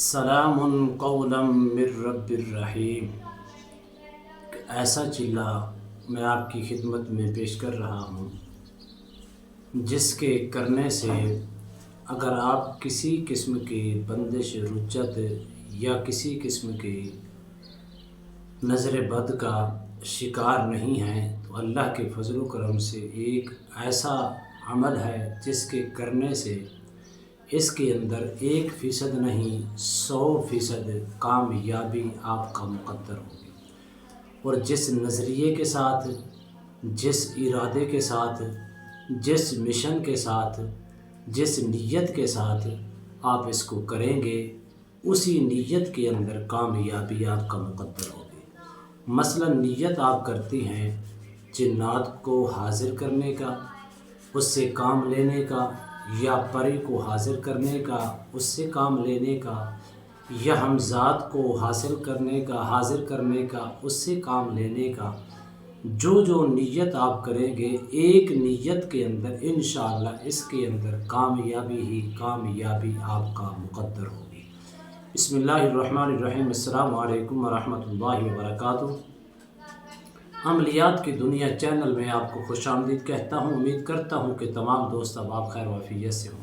सलामुन column मिर रब्बिर रहीम। ऐसा चिल्ला मैं आपकी खिदमत में पेश कर रहा हूँ जिसके करने से अगर आप किसी किस्म की बंदिश रुज्जत या किसी किस्म की नज़र बद का शिकार नहीं हैं तो अल्लाह के फजल व करम से एक ऐसा अमल है जिसके करने से इसके अंदर 1% नहीं 100% कामयाबी आपका मुकद्दर होगी। और जिस नज़रिए के साथ, जिस इरादे के साथ, जिस मिशन के साथ, जिस नीयत के साथ आप इसको करेंगे उसी नीयत के अंदर कामयाबी आपका मुकद्दर होगी। मसलन नीयत आप करती हैं जिन्नात को हाज़िर करने का, उससे काम लेने का, या परी को हाज़िर करने का, उससे काम लेने का, या हमज़ात को हासिल करने का, हाज़िर करने का, उससे काम लेने का। जो जो नीयत आप करेंगे एक नीयत के अंदर इंशाअल्लाह इसके अंदर कामयाबी ही कामयाबी आपका मुकद्दर होगी। बिस्मिल्लाहिर्रहमानिर्रहीम। अस्सलामु अलैकुम वरहमतुल्लाहि वबरकातुहू। अमलियात की दुनिया चैनल में आपको खुशामदीद कहता हूँ। उम्मीद करता हूँ कि तमाम दोस्त अब आप खैर वाफियत से हों।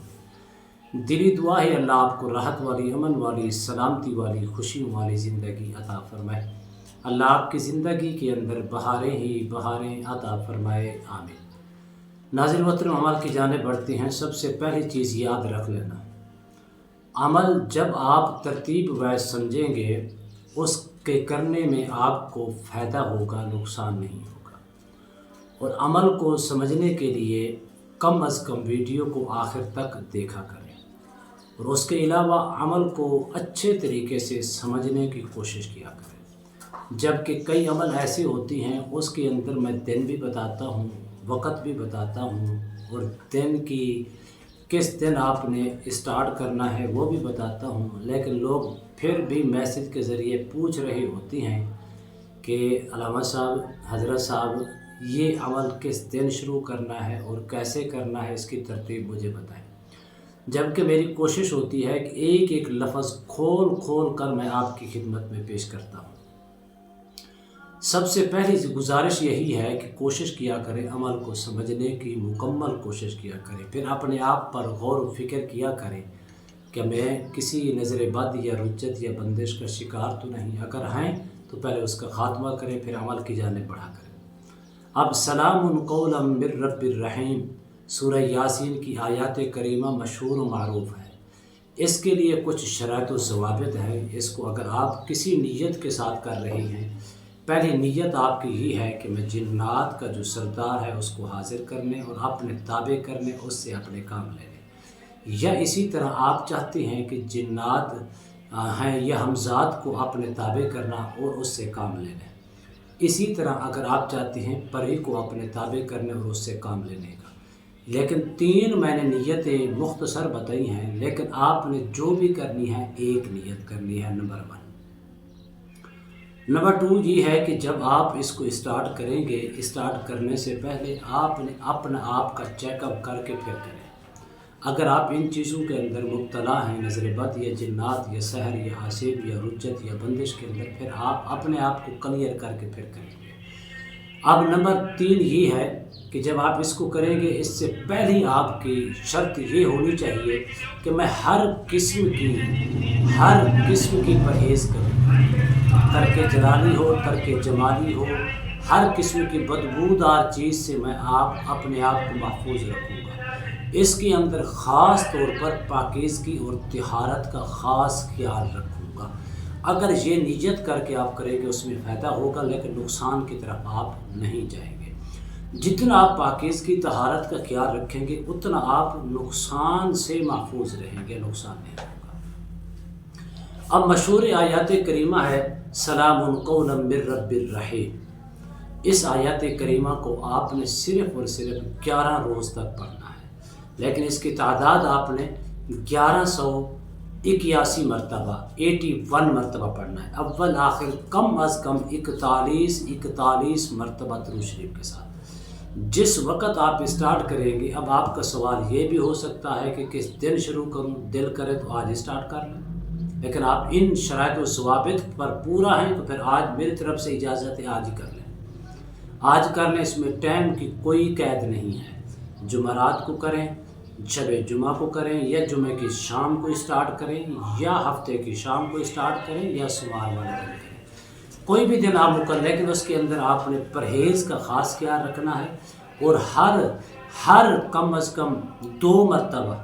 दिली दुआ है अल्लाह आपको राहत वाली, अमन वाली, सलामती वाली, खुशी वाली ज़िंदगी अता फ़रमाए। अल्लाह आपकी ज़िंदगी के अंदर बहारें ही बहारें अता फ़रमाए, आमीन। नाज़िर मोहतरम, अमल की जानिब बढ़ते हैं। सबसे पहली चीज़ याद रख लेना, अमल जब आप तरतीब वाइज समझेंगे उसके करने में आपको फ़ायदा होगा, नुकसान नहीं होगा। और अमल को समझने के लिए कम अज़ कम वीडियो को आखिर तक देखा करें और उसके अलावा अमल को अच्छे तरीके से समझने की कोशिश किया करें। जबकि कई अमल ऐसे होती हैं उसके अंदर मैं दिन भी बताता हूँ, वक़्त भी बताता हूँ, और दिन की किस दिन आपने स्टार्ट करना है वो भी बताता हूँ। लेकिन लोग फिर भी मैसेज के ज़रिए पूछ रही होती हैं कि अल्लामा साहब, हज़रत साहब, ये अमल किस दिन शुरू करना है और कैसे करना है, इसकी तरतीब मुझे बताएं। जबकि मेरी कोशिश होती है कि एक एक लफ्ज़ खोल खोल कर मैं आपकी खिदमत में पेश करता हूँ। सबसे पहली गुजारिश यही है कि कोशिश किया करें, अमल को समझने की मुकम्मल कोशिश किया करें। फिर अपने आप पर गौर व फिक्र किया करें कि मैं किसी नज़र बद या रुज्जत या बंदिश का शिकार तो नहीं। अगर हैं तो पहले उसका ख़ात्मा करें, फिर अमल की जानिब बढ़ा करें। अब सलामुन कौलम मिर रब्बिर रहीम सूरह यासीन की आयत करीमा मशहूर व मारूफ़ है। इसके लिए कुछ शराइत व ज़वाबित है। इसको अगर आप किसी नीयत के साथ कर रही हैं, पहली नीयत आपकी ही है कि मैं जिन्नात का जो सरदार है उसको हाज़िर करने और अपने ताबे करने, उससे अपने काम लेने। या इसी तरह आप चाहते हैं कि जिन्नात हैं या हमज़ात को अपने ताबे करना और उससे काम लेने। इसी तरह अगर आप चाहते हैं परी को अपने ताबे करने और उससे काम लेने का। लेकिन 3 मैंने नीयतें मुख्तसर बताई हैं, लेकिन आपने जो भी करनी है एक नीयत करनी है, नंबर 1। नंबर 2 ये है कि जब आप इसको स्टार्ट करेंगे, स्टार्ट करने से पहले आपने अपना आप का चेकअप करके फिर करें। अगर आप इन चीज़ों के अंदर मुब्तला हैं, नज़र बद या जिन्नात या सहर या आसिब या रुज्जत या बंदिश के अंदर, फिर आप अपने आप को क्लियर करके फिर करेंगे। अब नंबर 3 ये है कि जब आप इसको करेंगे इससे पहले आपकी शर्त ये होनी चाहिए कि मैं हर किस्म की परहेज़ करूँ। तरके जलाली हो, तरके जमाली हो, हर किस्म की बदबूदार चीज़ से मैं अपने आप को महफूज रखूँगा। इसके अंदर ख़ास तौर पर पाकीज़गी और तिहारत का ख़ास ख्याल रखूँगा। अगर ये नीयत करके आप करेंगे उसमें फ़ायदा होगा, लेकिन नुकसान की तरफ आप नहीं जाएंगे। जितना आप पाकीज़गी तहारत का ख्याल रखेंगे उतना आप नुकसान से महफूज रहेंगे, नुकसान नहीं होगा। अब मशहूर आयत करीमा है सलामुन कौलम मिर रब्बिर रहीम। इस आयत करीमा को आपने सिर्फ़ और सिर्फ 11 रोज़ तक पढ़ना है, लेकिन इसकी तादाद आपने 1181 मरतबा 81 मरतबा पढ़ना है। अव्वल आखिर कम अज़ कम 41 मरतबा दुरूद शरीफ के साथ। जिस वक़्त आप स्टार्ट करेंगे, अब आपका सवाल ये भी हो सकता है कि किस दिन शुरू करूं, दिल करे तो आज स्टार्ट कर लें, لیکن آپ ان شرائط و ضوابط پر پورا ہیں تو پھر آج میری طرف سے اجازت ہے، آج ہی کر لیں، آج کر لیں، اس میں ٹائم کی کوئی قید نہیں ہے۔ جمعرات کو کریں، شب جمعہ کو کریں، یا جمعہ کی شام کو اسٹارٹ کریں، یا ہفتے کی شام کو اسٹارٹ کریں، یا سوال والا دن کریں، کوئی بھی دن آپ مقرر، لیکن اس کے اندر آپ نے پرہیز کا خاص خیال رکھنا ہے، اور ہر کم از کم 2 مرتبہ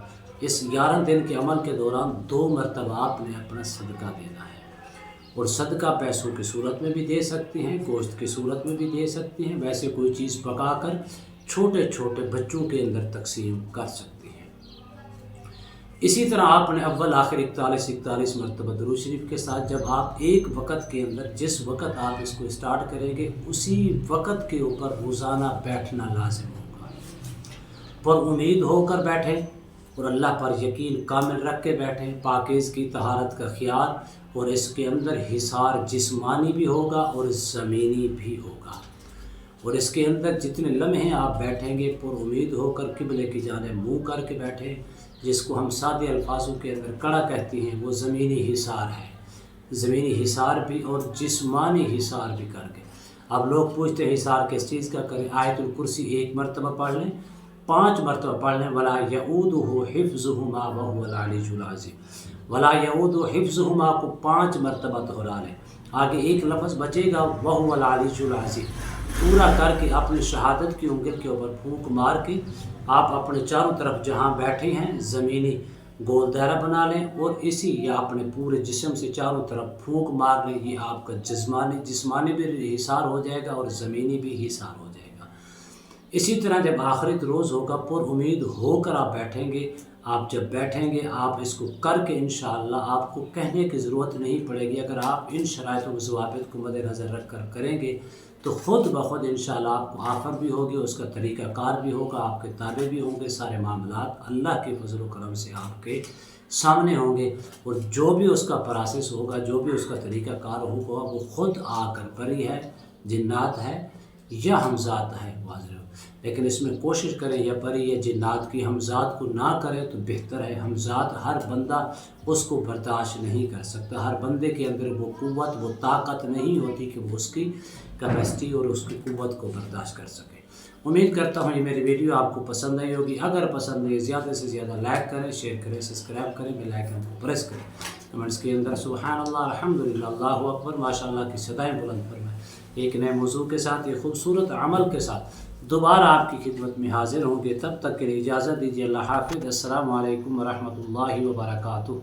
اس 11 دن کے عمل کے دوران 2 مرتبہ آپ نے اپنا صدقہ دینا ہے، اور صدقہ پیسوں کی صورت میں بھی دے سکتے ہیں، گوشت کی صورت میں بھی دے سکتے ہیں، ویسے کوئی چیز پکا کر چھوٹے چھوٹے بچوں کے اندر تقسیم کر سکتے ہیں۔ اسی طرح آپ نے اول آخر 41 مرتبہ درود شریف کے ساتھ، جب آپ ایک وقت کے اندر جس وقت آپ اس کو اسٹارٹ کریں گے اسی وقت کے اوپر روزانہ بیٹھنا لازم ہوگا، پر امید ہو کر بیٹھیں، اور اللہ پر یقین کامل رکھ کے بیٹھیں، پاکیزگی طہارت کا خیال، اور اس کے اندر حصار جسمانی بھی ہوگا اور زمینی بھی ہوگا، اور اس کے اندر جتنے لمحے آپ بیٹھیں گے پر امید ہو کر قبلے کی جانب منہ کر کے بیٹھیں، جس کو ہم سادے الفاظوں کے اندر کڑا کہتے ہیں، وہ زمینی حصار ہے، زمینی حصار بھی اور جسمانی حصار بھی کر کے۔ اب لوگ پوچھتے ہیں حصار کس چیز کا کریں؟ آیت الکرسی 1 مرتبہ پڑھ لیں، 5 مرتبہ پڑھ لیں، ولا یعودہ حفظہما وہو العلی العظیم، ولا یعودہ حفظہما کو 5 مرتبہ دہرا لیں، آگے ایک لفظ بچے گا وہو العلی العظیم، پورا کر کے اپنے شہادت کی انگل کے اوپر پھونک مار کے آپ اپنے چاروں طرف جہاں بیٹھے ہیں زمینی گول دائرہ بنا لیں، اور اسی یا اپنے پورے جسم سے چاروں طرف پھونک مار لیں، یہ آپ کا جسمانی بھی حصار ہو جائے گا اور زمینی بھی حصار ہو جائے گا۔ اسی طرح جب آخرت روز ہوگا پر امید ہو کر آپ بیٹھیں گے، آپ جب بیٹھیں گے آپ اس کو کر کے انشاءاللہ آپ کو کہنے کی ضرورت نہیں پڑے گی، اگر آپ ان شرائط و ضوابط کو مد نظر رکھ کر کریں گے تو خود بخود انشاءاللہ آپ کو آفر بھی ہوگی، اس کا طریقہ کار بھی ہوگا، آپ کے تابع بھی ہوں گے، سارے معاملات اللہ کے فضل و کرم سے آپ کے سامنے ہوں گے، اور جو بھی اس کا پروسیس ہوگا، جو بھی اس کا طریقہ کار ہوگا وہ خود آ کر پری ہے، جنات ہے یا ہمزاد ہے، واضح ہو، لیکن اس میں کوشش کریں یا پری یا جنات کی ہمزاد کو نہ کریں تو بہتر ہے۔ ہمزاد ہر بندہ اس کو برداشت نہیں کر سکتا، ہر بندے کے اندر وہ قوت وہ طاقت نہیں ہوتی کہ وہ اس کی کیپیسٹی اور اس کی قوت کو برداشت کر سکے۔ امید کرتا ہوں یہ میری ویڈیو آپ کو پسند آئی ہوگی، اگر پسند آئی زیادہ سے زیادہ لائک کریں، شیئر کریں، سبسکرائب کریں، بیل آئیکن کو پریس کریں، کمنٹس کے اندر سبحان اللہ، الحمدللہ، اللہ اکبر، ماشاءاللہ کی صدائیں بلند فرمائیں۔ ایک نئے موضوع کے ساتھ، ایک خوبصورت عمل کے ساتھ دوبارہ آپ کی خدمت میں حاضر ہوں گے، تب تک کے لیے اجازت دیجیے، اللہ حافظ، السلام علیکم ورحمۃ اللہ وبرکاتہ۔